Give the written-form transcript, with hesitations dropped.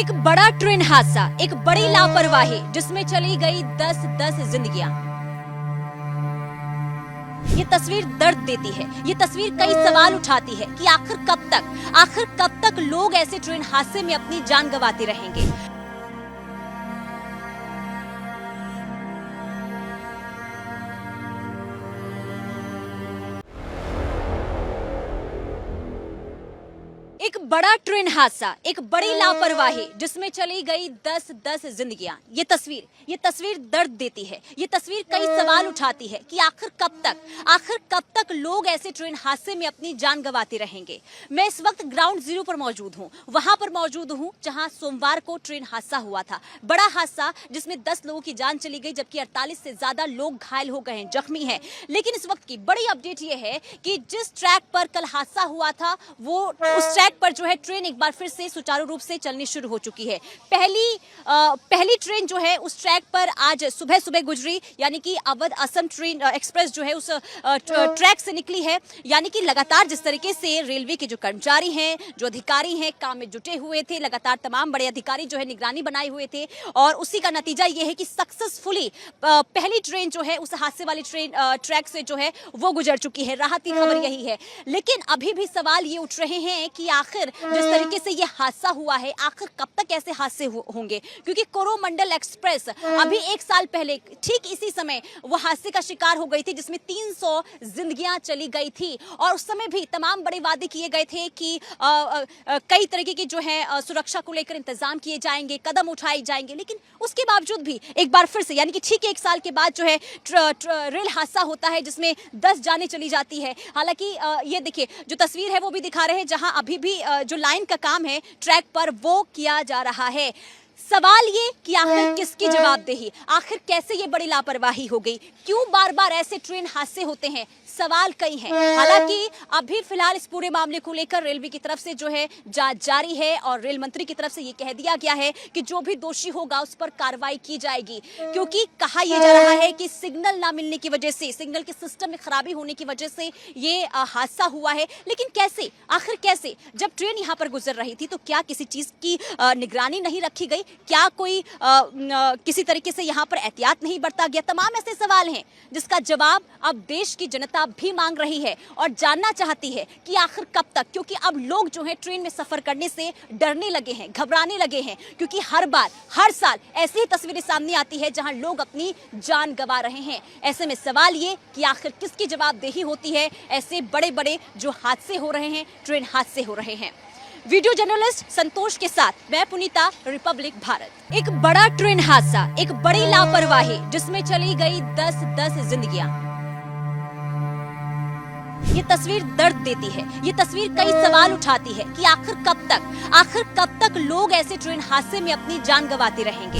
एक बड़ा ट्रेन हादसा, एक बड़ी लापरवाही जिसमें चली गई 10 जिंदगियां। ये तस्वीर दर्द देती है। ये तस्वीर कई सवाल उठाती है कि आखिर कब तक लोग ऐसे ट्रेन हादसे में अपनी जान गंवाते रहेंगे। एक बड़ा ट्रेन हादसा, एक बड़ी लापरवाही जिसमें चली गई 10 जिंदगियां। ये तस्वीर दर्द देती है। ये तस्वीर कई सवाल उठाती है कि आखिर कब तक लोग ऐसे ट्रेन हादसे में अपनी जान गंवाते रहेंगे। मैं इस वक्त ग्राउंड जीरो पर मौजूद हूं, वहां पर मौजूद हूं जहां सोमवार को ट्रेन हादसा हुआ था। बड़ा हादसा जिसमें 10 लोगों की जान चली गई, जबकि 48 से ज्यादा लोग घायल हो गए हैं, जख्मी हैं। लेकिन इस वक्त की बड़ी अपडेट ये है कि जिस ट्रैक पर कल हादसा हुआ था, वो उस ट्रैक पर जो है ट्रेन एक बार फिर से सुचारू रूप से चलनी शुरू हो चुकी है। पहली ट्रेन जो है उस ट्रैक पर आज सुबह गुजरी, यानी कि अवध असम ट्रेन एक्सप्रेस जो है उस ट्रैक से निकली है। यानी कि लगातार जिस तरीके से रेलवे के जो कर्मचारी हैं, जो अधिकारी हैं, काम में जुटे हुए थे, लगातार तमाम बड़े अधिकारी जो है निगरानी बनाए हुए थे, और उसी का नतीजा ये है कि सक्सेसफुली पहली ट्रेन जो है उस हादसे वाली ट्रेन ट्रैक से जो है वो गुजर चुकी है। राहत की खबर यही है। लेकिन अभी भी सवाल ये उठ रहे हैं कि आखिर जिस तरीके से ये हादसा हुआ है, आखिर कब तक ऐसे हादसे होंगे, क्योंकि कोरोमंडल एक्सप्रेस अभी 1 साल पहले ठीक इसी समय वो हादसे का शिकार हो गई थी, जिसमें 300 जिंदगियां चली गई थी। और उस समय भी तमाम बड़े वादे किए गए थे कि कई तरीके की जो है सुरक्षा को लेकर इंतजाम किए जाएंगे, कदम उठाए जाएंगे। लेकिन उसके बावजूद भी एक बार फिर से, यानी कि ठीक 1 साल के बाद जो है रेल हादसा होता है, जिसमें 10 जानें चली जाती है। हालांकि ये देखिए जो तस्वीर है वो भी दिखा रहे हैं, जहां अभी भी जो लाइन का काम है ट्रैक पर वो किया जा रहा है। सवाल ये कि आखिर किसकी जवाबदेही, आखिर कैसे ये बड़ी लापरवाही हो गई, क्यों बार बार ऐसे ट्रेन हादसे होते हैं, सवाल कई हैं। हालांकि अभी फिलहाल इस पूरे मामले को लेकर रेलवे की तरफ से जो है जांच जारी है, और रेल मंत्री की तरफ से ये कह दिया गया है कि जो भी दोषी होगा उस पर कार्रवाई की जाएगी। क्योंकि कहा यह जा रहा है कि सिग्नल ना मिलने की वजह से, सिग्नल के सिस्टम में खराबी होने की वजह से ये हादसा हुआ है। लेकिन कैसे, आखिर कैसे? जब ट्रेन यहाँ पर गुजर रही थी तो क्या किसी चीज की निगरानी नहीं रखी गई? क्या कोई किसी तरीके से यहाँ पर एहतियात नहीं बरता गया? तमाम ऐसे सवाल हैं जिसका जवाब अब देश की जनता भी मांग रही है और जानना चाहती है कि आखिर कब तक। क्योंकि अब लोग जो है ट्रेन में सफर करने से डरने लगे हैं, घबराने लगे हैं, क्योंकि हर साल ऐसी ही तस्वीरें सामने आती है जहां लोग अपनी जान गंवा रहे हैं। ऐसे में सवाल ये कि आखिर किसकी जवाबदेही होती है ऐसे बड़े बड़े जो हादसे हो रहे हैं, ट्रेन हादसे हो रहे हैं। वीडियो जर्नलिस्ट संतोष के साथ मैं पुनीता, रिपब्लिक भारत। एक बड़ा ट्रेन हादसा, एक बड़ी लापरवाही जिसमें चली गई 10 जिंदगियां। ये तस्वीर दर्द देती है। ये तस्वीर कई सवाल उठाती है कि आखिर कब तक लोग ऐसे ट्रेन हादसे में अपनी जान गंवाते रहेंगे।